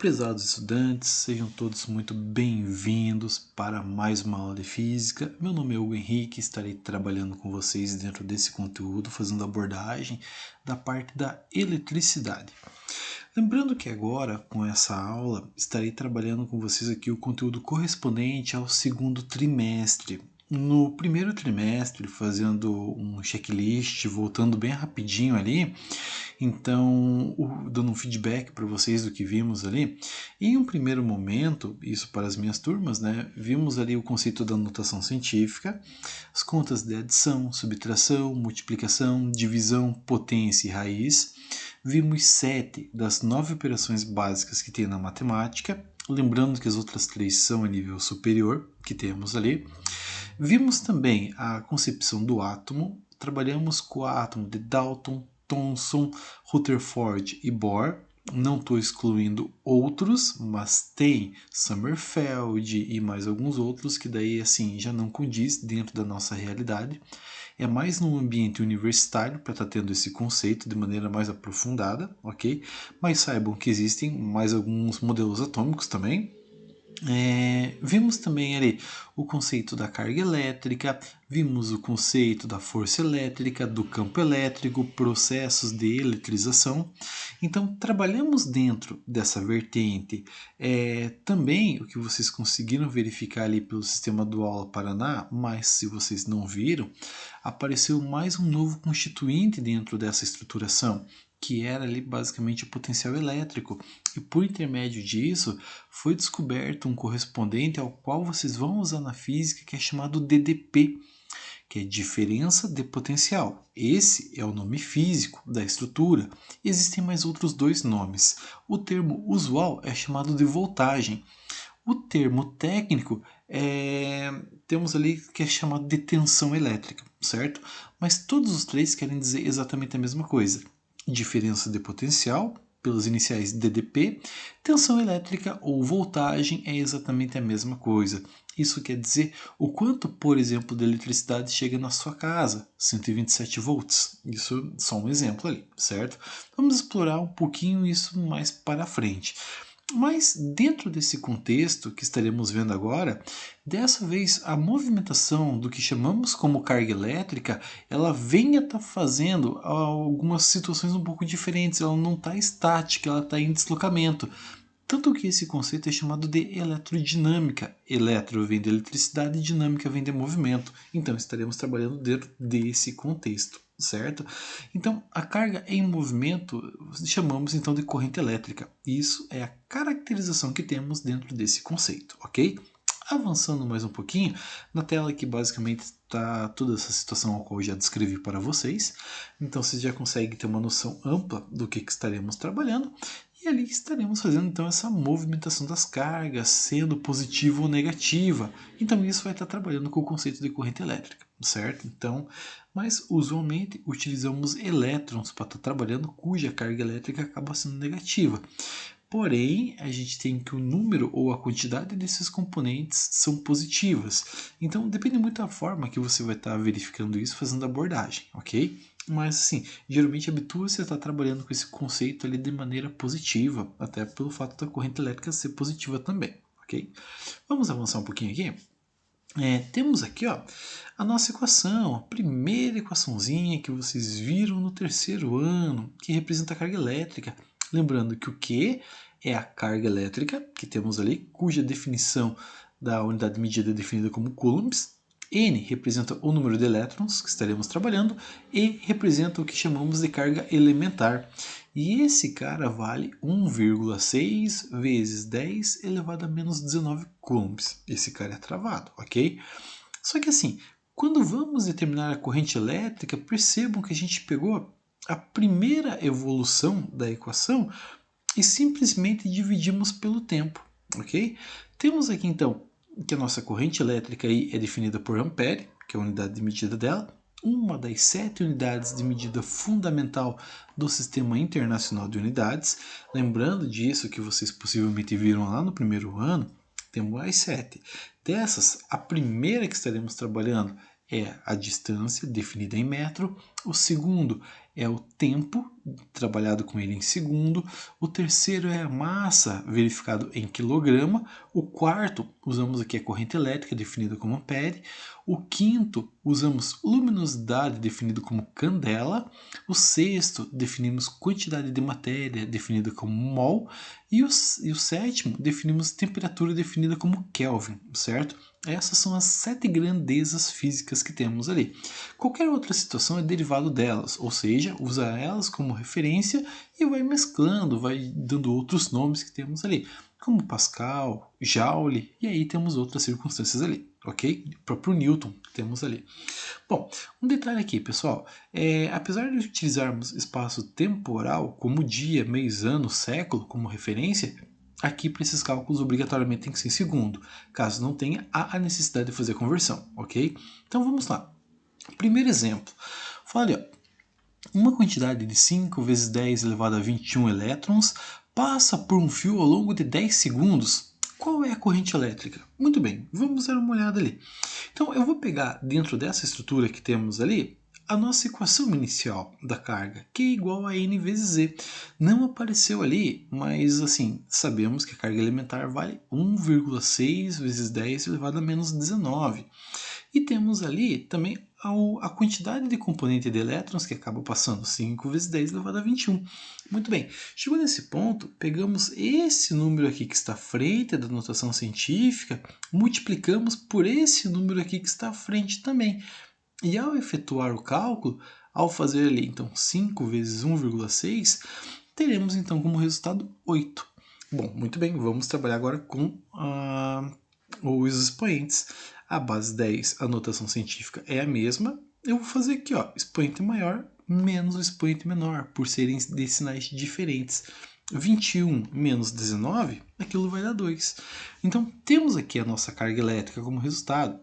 Prezados estudantes, sejam todos muito bem-vindos para mais uma aula de física. Meu nome é Hugo Henrique, estarei trabalhando com vocês dentro desse conteúdo, fazendo abordagem da parte da eletricidade. Lembrando que agora, com essa aula, estarei trabalhando com vocês aqui o conteúdo correspondente ao segundo trimestre. No primeiro trimestre, fazendo um checklist, voltando bem rapidinho ali, então dando um feedback para vocês do que vimos ali. Em um primeiro momento, isso para as minhas turmas, né, vimos ali o conceito da notação científica, as contas de adição, subtração, multiplicação, divisão, potência e raiz. Vimos 7 das 9 operações básicas que tem na matemática, lembrando que as outras 3 são a nível superior, que temos ali. Vimos também a concepção do átomo, trabalhamos com o átomo de Dalton, Thomson, Rutherford e Bohr. Não estou excluindo outros, mas tem Sommerfeld e mais alguns outros que daí assim já não condiz dentro da nossa realidade. É mais no ambiente universitário para estar tendo esse conceito de maneira mais aprofundada, ok? Mas saibam que existem mais alguns modelos atômicos também. Vimos também ali o conceito da carga elétrica, vimos o conceito da força elétrica, do campo elétrico, processos de eletrização. Então, trabalhamos dentro dessa vertente. Também o que vocês conseguiram verificar ali pelo sistema do Aula Paraná, mas se vocês não viram, apareceu mais um novo constituinte dentro dessa estruturação, que era ali basicamente o potencial elétrico. E por intermédio disso, foi descoberto um correspondente ao qual vocês vão usar na física, que é chamado DDP, que é diferença de potencial. Esse é o nome físico da estrutura. Existem mais outros dois nomes. O termo usual é chamado de voltagem. O termo técnico temos ali que é chamado de tensão elétrica, certo? Mas todos os três querem dizer exatamente a mesma coisa. Diferença de potencial, pelas iniciais DDP, tensão elétrica ou voltagem é exatamente a mesma coisa. Isso quer dizer o quanto, por exemplo, de eletricidade chega na sua casa, 127 volts. Isso é só um exemplo ali, certo? Vamos explorar um pouquinho isso mais para frente. Mas dentro desse contexto que estaremos vendo agora, dessa vez a movimentação do que chamamos como carga elétrica, ela vem a estar fazendo algumas situações um pouco diferentes, ela não está estática, ela está em deslocamento. Tanto que esse conceito é chamado de eletrodinâmica. Eletro vem de eletricidade e dinâmica vem de movimento. Então estaremos trabalhando dentro desse contexto, certo? Então a carga em movimento chamamos então de corrente elétrica. Isso é a caracterização que temos dentro desse conceito, ok? Avançando mais um pouquinho, na tela que basicamente está toda essa situação a qual eu já descrevi para vocês. Então vocês já conseguem ter uma noção ampla do que estaremos trabalhando. E ali estaremos fazendo então essa movimentação das cargas, sendo positiva ou negativa. Então isso vai estar trabalhando com o conceito de corrente elétrica, certo? Então, mas usualmente utilizamos elétrons para estar trabalhando cuja carga elétrica acaba sendo negativa. Porém, a gente tem que o número ou a quantidade desses componentes são positivas. Então, depende muito da forma que você vai estar verificando isso, fazendo a abordagem, ok? Mas, assim, geralmente habitua-se a estar trabalhando com esse conceito ali de maneira positiva, até pelo fato da corrente elétrica ser positiva também, ok? Vamos avançar um pouquinho aqui? Temos aqui ó, a nossa equação, a primeira equaçãozinha que vocês viram no terceiro ano, que representa a carga elétrica. Lembrando que o Q é a carga elétrica, que temos ali, cuja definição da unidade de medida é definida como coulombs. N representa o número de elétrons que estaremos trabalhando e representa o que chamamos de carga elementar. E esse cara vale 1,6 vezes 10 elevado a menos 19 coulombs. Esse cara é travado, ok? Só que assim, quando vamos determinar a corrente elétrica, percebam que a gente pegou a primeira evolução da equação e simplesmente dividimos pelo tempo, ok? Temos aqui então que a nossa corrente elétrica aí é definida por ampere, que é a unidade de medida dela, uma das 7 unidades de medida fundamental do Sistema Internacional de Unidades. Lembrando disso que vocês possivelmente viram lá no primeiro ano, temos as 7. Dessas, a primeira que estaremos trabalhando é a distância, definida em metro. O segundo é o tempo, trabalhado com ele em segundo. O terceiro é a massa, verificado em quilograma. O quarto, usamos aqui a corrente elétrica, definida como ampere. O quinto, usamos luminosidade, definido como candela. O sexto, definimos quantidade de matéria, definida como mol. E o sétimo, definimos temperatura, definida como Kelvin, certo? Essas são as 7 grandezas físicas que temos ali. Qualquer outra situação é derivado delas, ou seja, usa elas como referência e vai mesclando, vai dando outros nomes que temos ali, como Pascal, Joule, e aí temos outras circunstâncias ali, ok? O próprio Newton temos ali. Bom, um detalhe aqui, pessoal, apesar de utilizarmos espaço temporal como dia, mês, ano, século como referência, aqui para esses cálculos obrigatoriamente tem que ser em segundo, caso não tenha a necessidade de fazer a conversão, ok? Então vamos lá. Primeiro exemplo, fala ali, ó, uma quantidade de 5 vezes 10 elevado a 21 elétrons passa por um fio ao longo de 10 segundos. Qual é a corrente elétrica? Muito bem, vamos dar uma olhada ali. Então eu vou pegar dentro dessa estrutura que temos ali a nossa equação inicial da carga, que é igual a n vezes z. Não apareceu ali, mas assim, sabemos que a carga elementar vale 1,6 vezes 10 elevado a menos 19. E temos ali também a quantidade de componente de elétrons que acaba passando 5 vezes 10 elevado a 21. Muito bem, chegou nesse ponto, pegamos esse número aqui que está à frente da notação científica, multiplicamos por esse número aqui que está à frente também. E ao efetuar o cálculo, ao fazer ali então 5 vezes 1,6, teremos então como resultado 8. Bom, muito bem, vamos trabalhar agora com os expoentes. A base 10, a notação científica é a mesma. Eu vou fazer aqui, ó, expoente maior menos o expoente menor, por serem de sinais diferentes. 21 menos 19, aquilo vai dar 2. Então, temos aqui a nossa carga elétrica como resultado.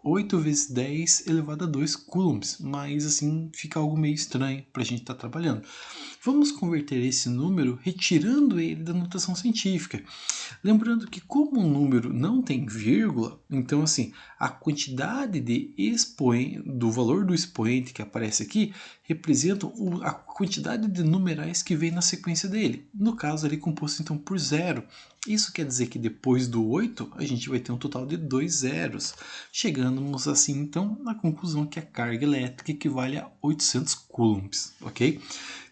8 vezes 10 elevado a 2 coulombs, mas assim fica algo meio estranho para a gente estar trabalhando. Vamos converter esse número retirando ele da notação científica. Lembrando que como um número não tem vírgula, então assim, a quantidade de expoente, do valor do expoente que aparece aqui representa a quantidade de numerais que vem na sequência dele. No caso ali composto então por zero. Isso quer dizer que depois do 8 a gente vai ter um total de 2 zeros. Chegamos assim então na conclusão que a carga elétrica equivale a 800 coulombs, ok?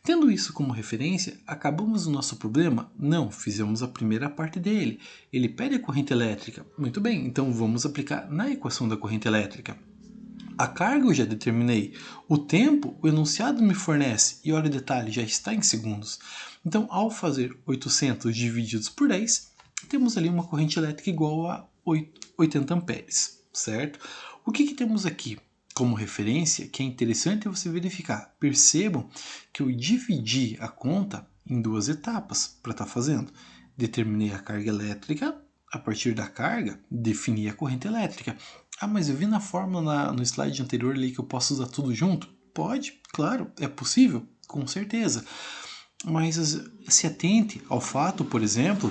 Tendo isso como referência, acabamos o nosso problema? Não, fizemos a primeira parte dele. Ele pede a corrente elétrica. Muito bem, então vamos aplicar na equação da corrente elétrica. A carga eu já determinei. O tempo, o enunciado me fornece. E olha o detalhe, já está em segundos. Então, ao fazer 800 divididos por 10, temos ali uma corrente elétrica igual a 80 amperes, certo? O que temos aqui como referência que é interessante você verificar? Percebam que eu dividi a conta em duas etapas para estar fazendo. Determinei a carga elétrica, a partir da carga, defini a corrente elétrica. Ah, mas eu vi na fórmula no slide anterior ali que eu posso usar tudo junto? Pode, claro, é possível, com certeza. Mas se atente ao fato, por exemplo,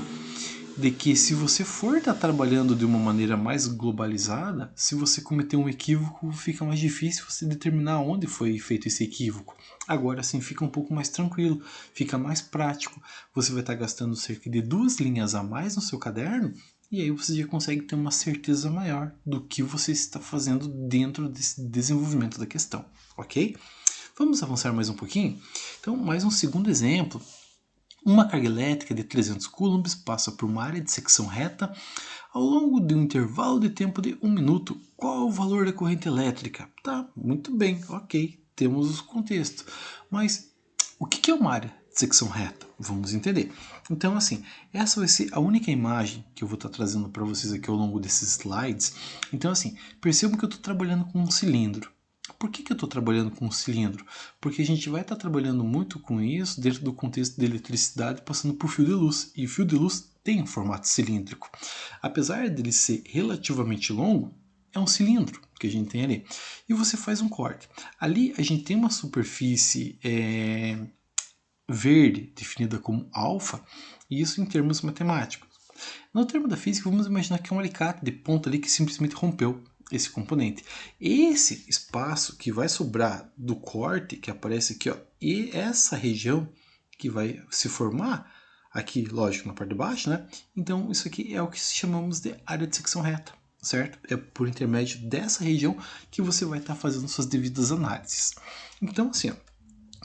de que se você for estar trabalhando de uma maneira mais globalizada, se você cometer um equívoco, fica mais difícil você determinar onde foi feito esse equívoco. Agora sim fica um pouco mais tranquilo, fica mais prático. Você vai estar gastando cerca de 2 linhas a mais no seu caderno e aí você já consegue ter uma certeza maior do que você está fazendo dentro desse desenvolvimento da questão, ok? Vamos avançar mais um pouquinho? Então, mais um segundo exemplo. Uma carga elétrica de 300 coulombs passa por uma área de secção reta ao longo de um intervalo de tempo de 1 minuto. Qual é o valor da corrente elétrica? Tá, muito bem, ok, temos o contexto. Mas o que é uma área de secção reta? Vamos entender. Então, assim, essa vai ser a única imagem que eu vou estar trazendo para vocês aqui ao longo desses slides. Então, assim, percebam que eu estou trabalhando com um cilindro. Por que eu estou trabalhando com um cilindro? Porque a gente vai estar trabalhando muito com isso dentro do contexto de eletricidade passando por fio de luz. E o fio de luz tem um formato cilíndrico. Apesar dele ser relativamente longo, é um cilindro que a gente tem ali. E você faz um corte. Ali a gente tem uma superfície verde, definida como alfa, e isso em termos matemáticos. No termo da física, vamos imaginar que é um alicate de ponta ali que simplesmente rompeu. esse componente. Esse espaço que vai sobrar do corte, que aparece aqui, ó, e essa região que vai se formar aqui, lógico, na parte de baixo, né? Então, isso aqui é o que chamamos de área de secção reta, certo? É por intermédio dessa região que você vai estar fazendo suas devidas análises. Então, assim, ó,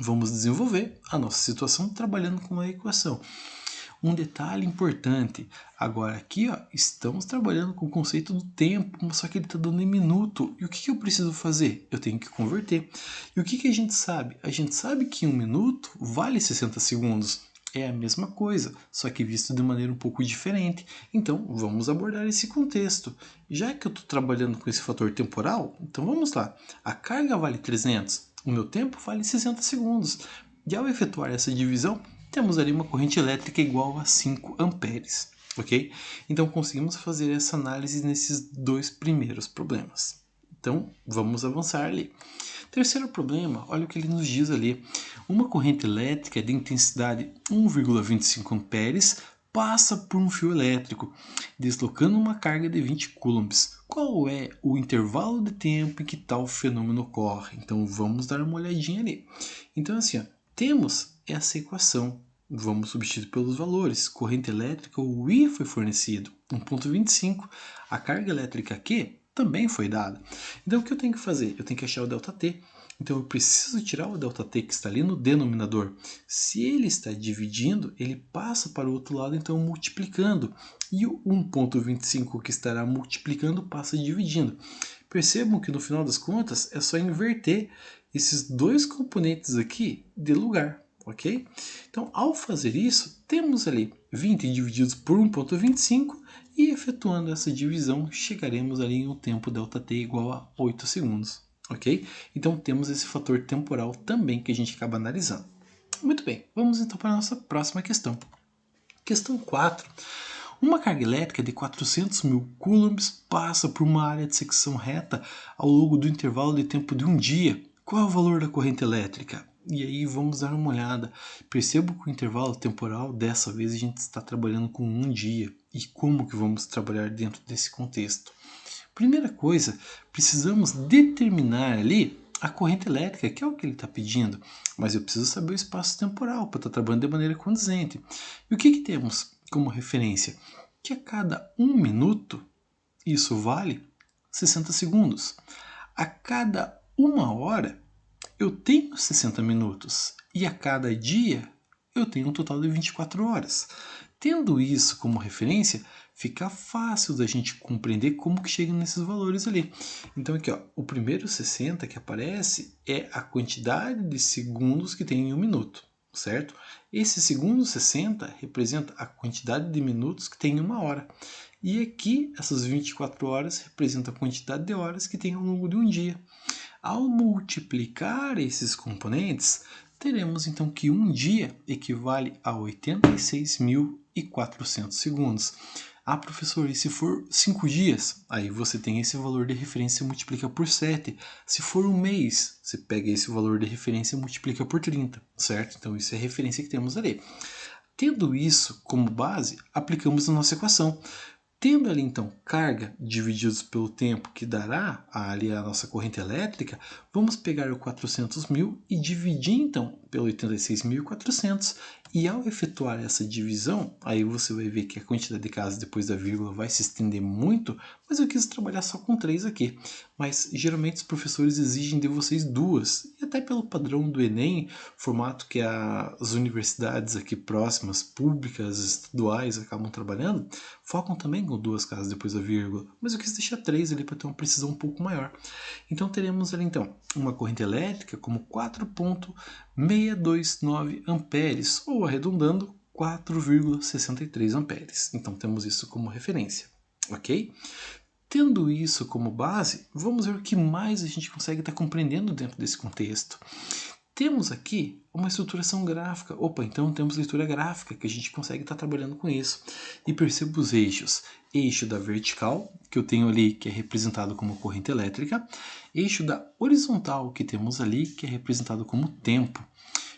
vamos desenvolver a nossa situação trabalhando com a equação. Um detalhe importante, agora aqui ó, estamos trabalhando com o conceito do tempo, só que ele está dando em minuto. E o que eu preciso fazer? Eu tenho que converter. E o que a gente sabe? A gente sabe que 1 minuto vale 60 segundos. É a mesma coisa, só que visto de maneira um pouco diferente. Então, vamos abordar esse contexto. Já que eu estou trabalhando com esse fator temporal, então vamos lá. A carga vale 300, o meu tempo vale 60 segundos. E ao efetuar essa divisão, temos ali uma corrente elétrica igual a 5 amperes, ok? Então conseguimos fazer essa análise nesses dois primeiros problemas. Então vamos avançar ali. Terceiro problema, olha o que ele nos diz ali. Uma corrente elétrica de intensidade 1,25 amperes passa por um fio elétrico, deslocando uma carga de 20 coulombs. Qual é o intervalo de tempo em que tal fenômeno ocorre? Então vamos dar uma olhadinha ali. Então assim, ó, temos essa equação. Vamos substituir pelos valores. Corrente elétrica, o I foi fornecido, 1,25. A carga elétrica Q também foi dada. Então o que eu tenho que fazer? Eu tenho que achar o ΔT. Então eu preciso tirar o ΔT que está ali no denominador. Se ele está dividindo, ele passa para o outro lado, então multiplicando. E o 1,25 que estará multiplicando passa dividindo. Percebam que no final das contas é só inverter esses dois componentes aqui de lugar, ok? Então, ao fazer isso, temos ali 20 divididos por 1,25 e efetuando essa divisão, chegaremos ali em um tempo ΔT igual a 8 segundos, ok? Então, temos esse fator temporal também que a gente acaba analisando. Muito bem, vamos então para a nossa próxima questão. Questão 4. Uma carga elétrica de 400 mil coulombs passa por uma área de secção reta ao longo do intervalo de tempo de um dia. Qual é o valor da corrente elétrica? E aí vamos dar uma olhada. Percebo que o intervalo temporal, dessa vez, a gente está trabalhando com um dia. E como que vamos trabalhar dentro desse contexto? Primeira coisa, precisamos determinar ali a corrente elétrica, que é o que ele está pedindo. Mas eu preciso saber o espaço temporal para estar trabalhando de maneira condizente. E o que temos como referência? Que a cada 1 minuto, isso vale 60 segundos. A cada 1 hora, eu tenho 60 minutos. E a cada dia, eu tenho um total de 24 horas. Tendo isso como referência, fica fácil da gente compreender como que chega nesses valores ali. Então aqui, ó, o primeiro 60 que aparece é a quantidade de segundos que tem em 1 minuto, certo? Esse segundo 60 representa a quantidade de minutos que tem em 1 hora. E aqui, essas 24 horas representam a quantidade de horas que tem ao longo de um dia. Ao multiplicar esses componentes, teremos então que um dia equivale a 86.400 segundos. Ah, professor, e se for 5 dias? Aí você tem esse valor de referência e multiplica por 7. Se for um mês, você pega esse valor de referência e multiplica por 30, certo? Então isso é a referência que temos ali. Tendo isso como base, aplicamos a nossa equação. Tendo ali então carga divididos pelo tempo que dará ali a nossa corrente elétrica, vamos pegar o 400 mil e dividir então pelo 86.400. E ao efetuar essa divisão, aí você vai ver que a quantidade de casas depois da vírgula vai se estender muito, mas eu quis trabalhar só com 3 aqui. Mas geralmente os professores exigem de vocês 2, e até pelo padrão do Enem, formato que as universidades aqui próximas, públicas, estaduais, acabam trabalhando, focam também com 2 casas depois da vírgula, mas eu quis deixar 3 ali para ter uma precisão um pouco maior. Então teremos ali então uma corrente elétrica como 4,629 amperes, ou arredondando 4,63 amperes. Então temos isso como referência, ok? Tendo isso como base, vamos ver o que mais a gente consegue estar compreendendo dentro desse contexto. Temos aqui uma estruturação gráfica. Opa, então temos leitura gráfica, que a gente consegue estar trabalhando com isso. E perceba os eixos. Eixo da vertical, que eu tenho ali, que é representado como corrente elétrica. Eixo da horizontal, que temos ali, que é representado como tempo.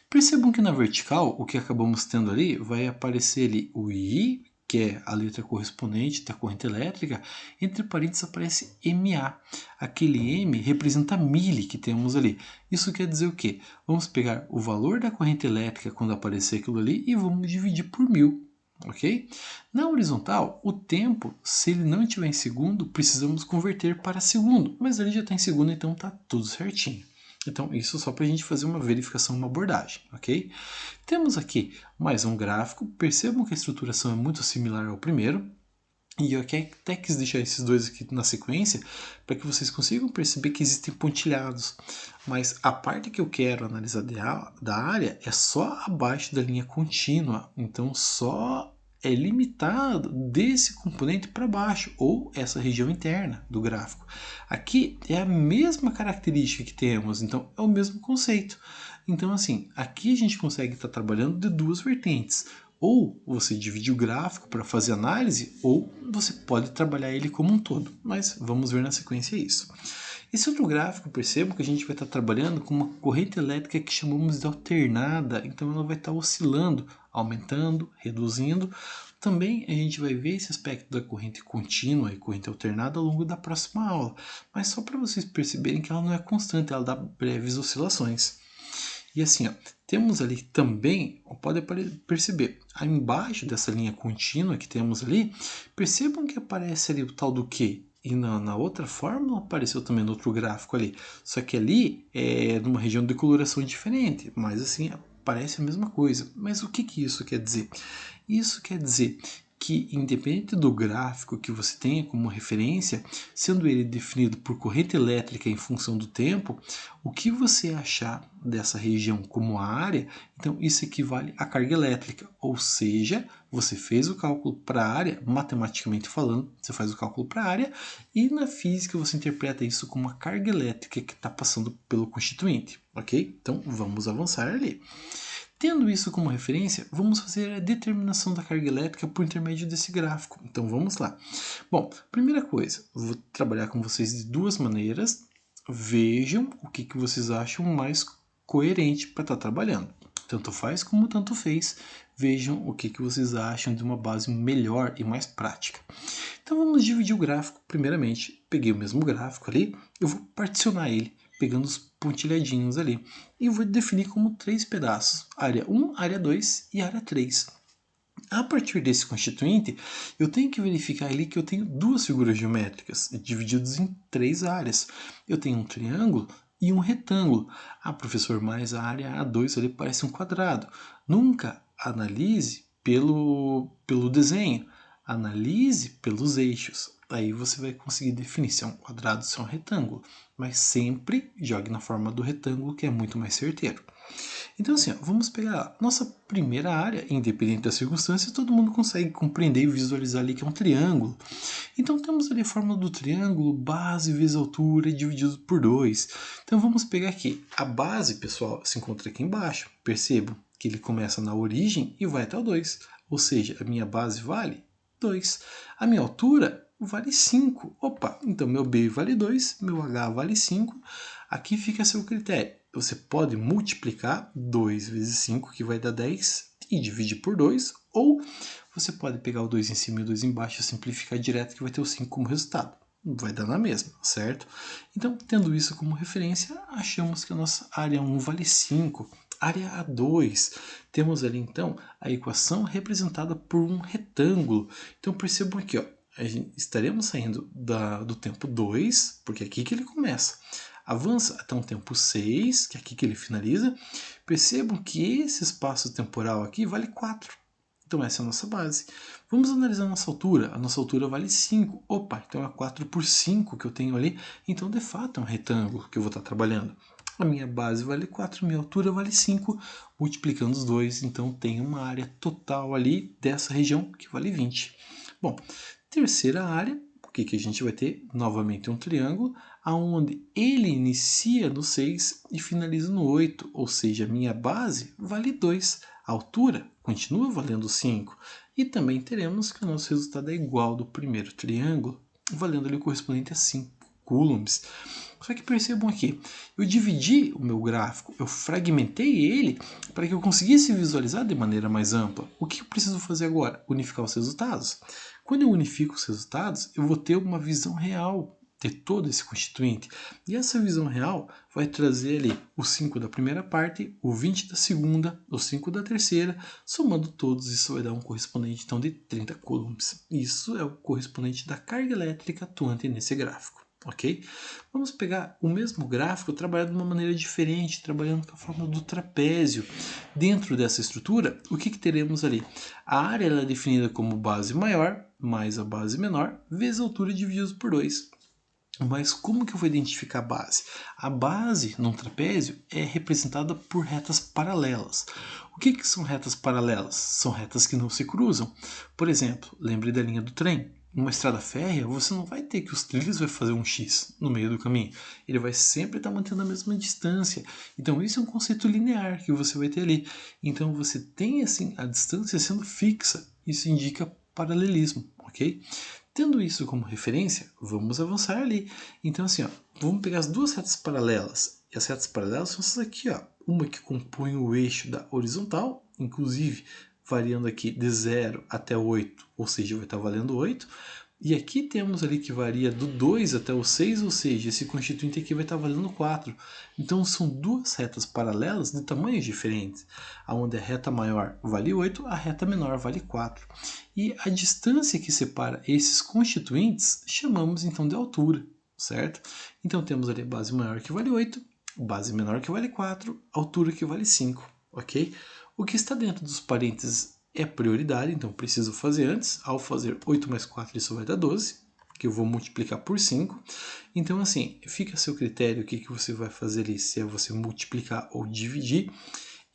Percebam que na vertical, o que acabamos tendo ali, vai aparecer ali o I, que é a letra correspondente da corrente elétrica, entre parênteses aparece MA. Aquele M representa a mili que temos ali. Isso quer dizer o quê? Vamos pegar o valor da corrente elétrica quando aparecer aquilo ali e vamos dividir por 1000. Ok? Na horizontal, o tempo, se ele não estiver em segundo, precisamos converter para segundo. Mas ele já está em segundo, então está tudo certinho. Então, isso só para a gente fazer uma verificação, uma abordagem, ok? Temos aqui mais um gráfico. Percebam que a estruturação é muito similar ao primeiro. E eu até quis deixar esses dois aqui na sequência para que vocês consigam perceber que existem pontilhados. Mas a parte que eu quero analisar da área é só abaixo da linha contínua. Então, só é limitado desse componente para baixo, ou essa região interna do gráfico. Aqui é a mesma característica que temos, então é o mesmo conceito. Então, assim, aqui a gente consegue estar trabalhando de duas vertentes. Ou você divide o gráfico para fazer análise, ou você pode trabalhar ele como um todo. Mas vamos ver na sequência isso. Esse outro gráfico, percebam que a gente vai estar trabalhando com uma corrente elétrica que chamamos de alternada. Então ela vai estar oscilando, aumentando, reduzindo. Também a gente vai ver esse aspecto da corrente contínua e corrente alternada ao longo da próxima aula. Mas só para vocês perceberem que ela não é constante, ela dá breves oscilações. E assim, ó, temos ali também, pode perceber, aí embaixo dessa linha contínua que temos ali, percebam que aparece ali o tal do Q. E na outra fórmula apareceu também no outro gráfico ali. Só que ali é numa região de coloração diferente, mas assim, parece a mesma coisa. Mas o que isso quer dizer? Isso quer dizer que, independente do gráfico que você tenha como referência, sendo ele definido por corrente elétrica em função do tempo, o que você achar dessa região como a área, então isso equivale à carga elétrica, ou seja, você fez o cálculo para a área, matematicamente falando, você faz o cálculo para a área, e na física você interpreta isso como uma carga elétrica que está passando pelo constituinte, ok? Então vamos avançar ali. Tendo isso como referência, vamos fazer a determinação da carga elétrica por intermédio desse gráfico. Então vamos lá. Bom, primeira coisa, eu vou trabalhar com vocês de duas maneiras. Vejam o que vocês acham mais coerente para estar trabalhando. Tanto faz como tanto fez. Vejam o que vocês acham de uma base melhor e mais prática. Então vamos dividir o gráfico primeiramente. Peguei o mesmo gráfico ali, eu vou particionar ele, pegando os pontilhadinhos ali. E vou definir como 3 pedaços, área 1, área 2 e área 3. A partir desse constituinte, eu tenho que verificar ali que eu tenho duas figuras geométricas, divididas em 3 áreas. Eu tenho um triângulo e um retângulo. Ah, professor, mas a área A2 ali parece um quadrado. Nunca analise pelo desenho, analise pelos eixos. Aí você vai conseguir definir se é um quadrado, se é um retângulo. Mas sempre jogue na forma do retângulo, que é muito mais certeiro. Então assim, ó, vamos pegar nossa primeira área, independente das circunstâncias, todo mundo consegue compreender e visualizar ali que é um triângulo. Então temos ali a forma do triângulo, base vezes altura dividido por 2. Então vamos pegar aqui, a base, pessoal, se encontra aqui embaixo. Percebam que ele começa na origem e vai até o 2. Ou seja, a minha base vale 2. A minha altura vale 5. Opa, então meu B vale 2, meu H vale 5. Aqui fica a seu critério. Você pode multiplicar 2 vezes 5, que vai dar 10, e dividir por 2, ou você pode pegar o 2 em cima e o 2 embaixo e simplificar direto, que vai ter o 5 como resultado. Vai dar na mesma, certo? Então, tendo isso como referência, achamos que a nossa área 1 vale 5. Área A2, temos ali então a equação representada por um retângulo. Então percebam aqui, ó, estaremos saindo do tempo 2, porque é aqui que ele começa. Avança até um tempo 6, que é aqui que ele finaliza. Percebam que esse espaço temporal aqui vale 4. Então essa é a nossa base. Vamos analisar a nossa altura. A nossa altura vale 5. Opa, então é 4 por 5 que eu tenho ali. Então de fato é um retângulo que eu vou estar trabalhando. A minha base vale 4, minha altura vale 5. Multiplicando os dois, então tem uma área total ali dessa região que vale 20. Bom, terceira área, o que a gente vai ter? Novamente um triângulo, onde ele inicia no 6 e finaliza no 8, ou seja, a minha base vale 2, a altura continua valendo 5, e também teremos que o nosso resultado é igual ao do primeiro triângulo, valendo ali o correspondente a 5 coulombs. Só que percebam aqui, eu dividi o meu gráfico, eu fragmentei ele para que eu conseguisse visualizar de maneira mais ampla. O que eu preciso fazer agora? Unificar os resultados. Quando eu unifico os resultados, eu vou ter uma visão real de todo esse constituinte. E essa visão real vai trazer ali o 5 da primeira parte, o 20 da segunda, o 5 da terceira, somando todos, isso vai dar um correspondente então de 30 coulombs. Isso é o correspondente da carga elétrica atuante nesse gráfico. Ok? Vamos pegar o mesmo gráfico trabalhado de uma maneira diferente, trabalhando com a forma do trapézio. Dentro dessa estrutura, o que teremos ali? A área ela é definida como base maior mais a base menor vezes a altura dividido por 2. Mas como que eu vou identificar a base? A base num trapézio é representada por retas paralelas. O que são retas paralelas? São retas que não se cruzam. Por exemplo, lembre da linha do trem. Numa estrada férrea, você não vai ter que os trilhos vai fazer um X no meio do caminho. Ele vai sempre estar mantendo a mesma distância. Então, isso é um conceito linear que você vai ter ali. Então, você tem assim a distância sendo fixa. Isso indica paralelismo, ok? Tendo isso como referência, vamos avançar ali. Então, assim, ó, vamos pegar as duas retas paralelas. E as retas paralelas são essas aqui, ó. Uma que compõe o eixo da horizontal, inclusive variando aqui de 0 até 8, ou seja, vai estar valendo 8. E aqui temos ali que varia do 2 até o 6, ou seja, esse constituinte aqui vai estar valendo 4. Então são duas retas paralelas de tamanhos diferentes, onde a reta maior vale 8, a reta menor vale 4. E a distância que separa esses constituintes chamamos então de altura, certo? Então temos ali a base maior que vale 8, base menor que vale 4, altura que vale 5, ok? O que está dentro dos parênteses é prioridade, então preciso fazer antes. Ao fazer 8 mais 4, isso vai dar 12, que eu vou multiplicar por 5. Então, assim, fica a seu critério o que você vai fazer ali, se é você multiplicar ou dividir.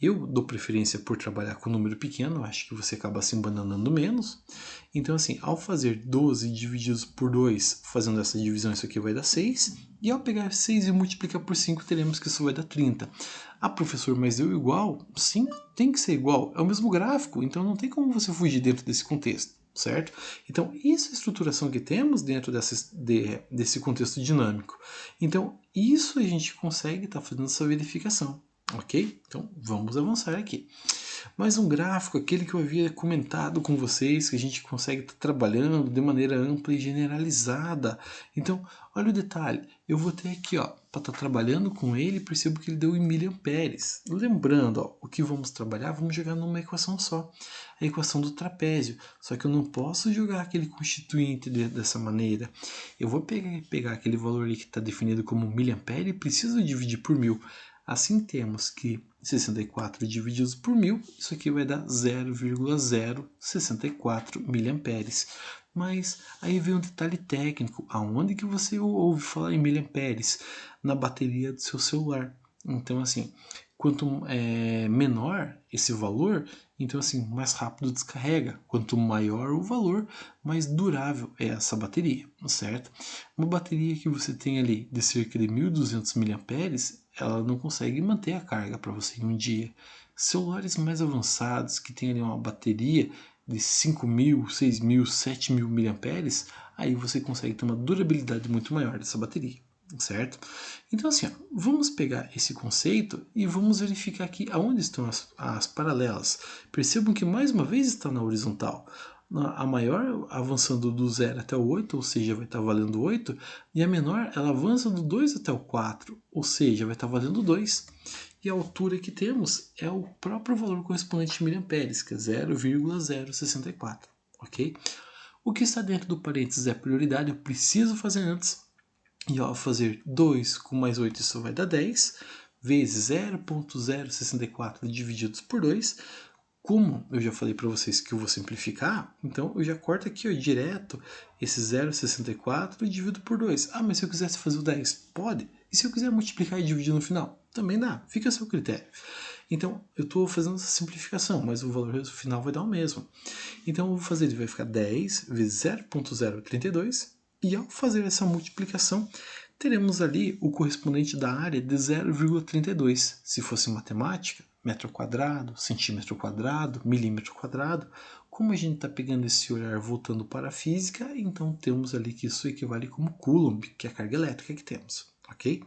Eu dou preferência por trabalhar com número pequeno, acho que você acaba se embananando menos. Então, assim, ao fazer 12 divididos por 2, fazendo essa divisão, isso aqui vai dar 6. E ao pegar 6 e multiplicar por 5, teremos que isso vai dar 30. Ah, professor, mas deu igual? Sim, tem que ser igual. É o mesmo gráfico, então não tem como você fugir dentro desse contexto, certo? Então, isso é a estruturação que temos dentro desse contexto dinâmico. Então, isso a gente consegue estar fazendo essa verificação. Ok? Então vamos avançar aqui. Mais um gráfico, aquele que eu havia comentado com vocês, que a gente consegue estar trabalhando de maneira ampla e generalizada. Então, olha o detalhe, eu vou ter aqui, ó, para estar trabalhando com ele, percebo que ele deu em miliamperes. Lembrando, ó, o que vamos trabalhar, vamos jogar numa equação só, a equação do trapézio. Só que eu não posso jogar aquele constituinte dessa maneira. Eu vou pegar aquele valor ali que está definido como miliampere e preciso dividir por 1000. Assim temos que 64 divididos por 1000, isso aqui vai dar 0,064 miliamperes. Mas aí vem um detalhe técnico, aonde que você ouve falar em miliamperes? Na bateria do seu celular. Então assim, quanto menor esse valor, então assim, mais rápido descarrega. Quanto maior o valor, mais durável é essa bateria, certo? Uma bateria que você tem ali de cerca de 1200 miliamperes, ela não consegue manter a carga para você em um dia. Celulares mais avançados, que tem ali uma bateria de 5.000, 6.000, 7.000 miliamperes, aí você consegue ter uma durabilidade muito maior dessa bateria, certo? Então assim, ó, vamos pegar esse conceito e vamos verificar aqui aonde estão as paralelas. Percebam que mais uma vez está na horizontal. A maior avançando do 0 até o 8, ou seja, vai estar valendo 8, e a menor ela avança do 2 até o 4, ou seja, vai estar valendo 2. E a altura que temos é o próprio valor correspondente em miliamperes, que é 0,064, ok? O que está dentro do parênteses é prioridade, eu preciso fazer antes. E ao fazer 2 com mais 8, isso vai dar 10, vezes 0,064 divididos por 2. Como eu já falei para vocês que eu vou simplificar, então eu já corto aqui, ó, direto esse 0,64 e divido por 2. Ah, mas se eu quisesse fazer o 10, pode. E se eu quiser multiplicar e dividir no final? Também dá, fica a seu critério. Então, eu estou fazendo essa simplificação, mas o valor final vai dar o mesmo. Então, eu vou fazer, ele vai ficar 10 vezes 0,032, e ao fazer essa multiplicação, teremos ali o correspondente da área de 0,32. Se fosse matemática, metro quadrado, centímetro quadrado, milímetro quadrado. Como a gente está pegando esse olhar voltando para a física, então temos ali que isso equivale como Coulomb, que é a carga elétrica que temos, ok?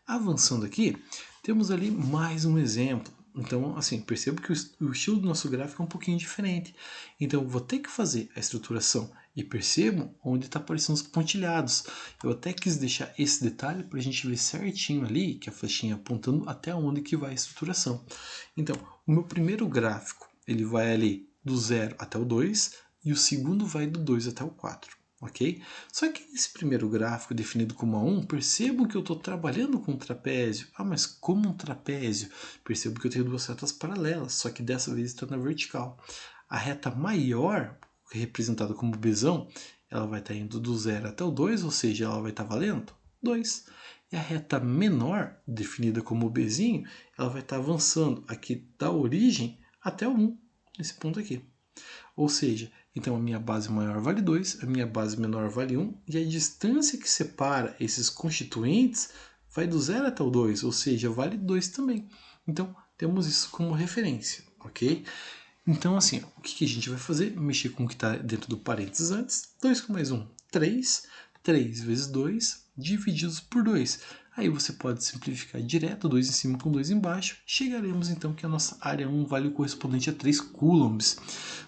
Avançando aqui, temos ali mais um exemplo. Então, assim, percebo que o estilo do nosso gráfico é um pouquinho diferente. Então, eu vou ter que fazer a estruturação e percebo onde está aparecendo os pontilhados. Eu até quis deixar esse detalhe para a gente ver certinho ali, que a flechinha apontando até onde que vai a estruturação. Então, o meu primeiro gráfico, ele vai ali do 0 até o 2 e o segundo vai do 2 até o 4. Ok? Só que nesse primeiro gráfico definido como A1, percebam que eu estou trabalhando com um trapézio. Ah, mas como um trapézio? Percebo que eu tenho duas retas paralelas, só que dessa vez está na vertical. A reta maior, representada como Bzão, ela vai estar indo do 0 até o 2, ou seja, ela vai estar valendo 2. E a reta menor, definida como Bzinho, ela vai estar avançando aqui da origem até o 1, nesse ponto aqui. Ou seja, então a minha base maior vale 2, a minha base menor vale 1, e a distância que separa esses constituintes vai do 0 até o 2, ou seja, vale 2 também. Então, temos isso como referência, ok? Então, assim, o que a gente vai fazer? Mexer com o que está dentro do parênteses antes. 2 com mais 1, 3. 3 vezes 2 divididos por 2. Aí você pode simplificar direto, 2 em cima com 2 embaixo. Chegaremos então que a nossa área 1 vale o correspondente a 3 coulombs.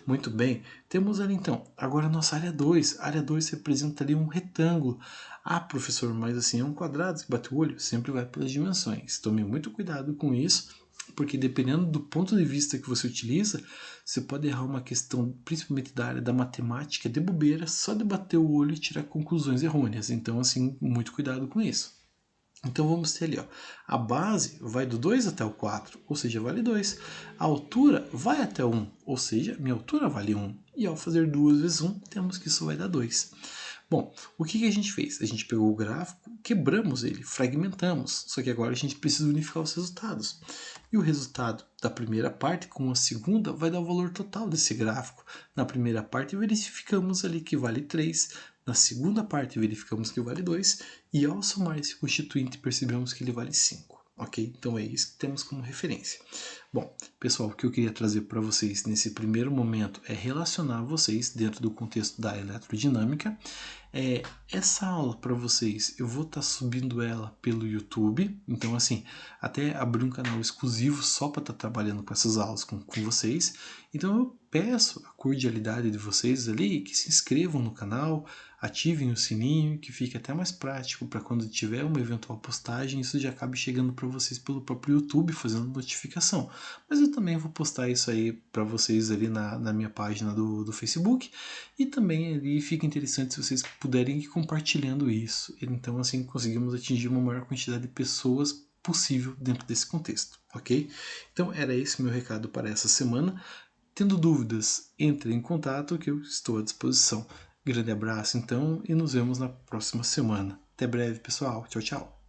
Muito bem, temos ali então, agora a nossa área 2. A área 2 representa ali um retângulo. Ah, professor, mas assim é um quadrado que bate o olho? Sempre vai pelas dimensões. Tome muito cuidado com isso, porque dependendo do ponto de vista que você utiliza, você pode errar uma questão, principalmente da área da matemática, de bobeira, só de bater o olho e tirar conclusões errôneas. Então, assim, muito cuidado com isso. Então vamos ter ali, ó, a base vai do 2 até o 4, ou seja, vale 2. A altura vai até o 1, ou seja, minha altura vale 1. E ao fazer 2 vezes 1, temos que isso vai dar 2. Bom, o que a gente fez? A gente pegou o gráfico, quebramos ele, fragmentamos, só que agora a gente precisa unificar os resultados. E o resultado da primeira parte com a segunda vai dar o valor total desse gráfico. Na primeira parte verificamos ali que vale 3, na segunda parte verificamos que vale 2, e ao somar esse constituinte percebemos que ele vale 5. Ok? Então é isso que temos como referência. Bom, pessoal, o que eu queria trazer para vocês nesse primeiro momento é relacionar vocês dentro do contexto da eletrodinâmica. Essa aula para vocês, eu vou estar subindo ela pelo YouTube, então assim, até abrir um canal exclusivo só para estar trabalhando com essas aulas com vocês. Então eu peço a cordialidade de vocês ali, que se inscrevam no canal, ativem o sininho, que fique até mais prático para quando tiver uma eventual postagem, isso já acabe chegando para vocês pelo próprio YouTube, fazendo notificação. Mas eu também vou postar isso aí para vocês ali na minha página do Facebook, e também ali fica interessante se vocês puderem ir compartilhando isso. Então assim conseguimos atingir uma maior quantidade de pessoas possível dentro desse contexto, ok? Então era esse meu recado para essa semana. Tendo dúvidas, entre em contato que eu estou à disposição. Grande abraço então e nos vemos na próxima semana. Até breve, pessoal. Tchau, tchau.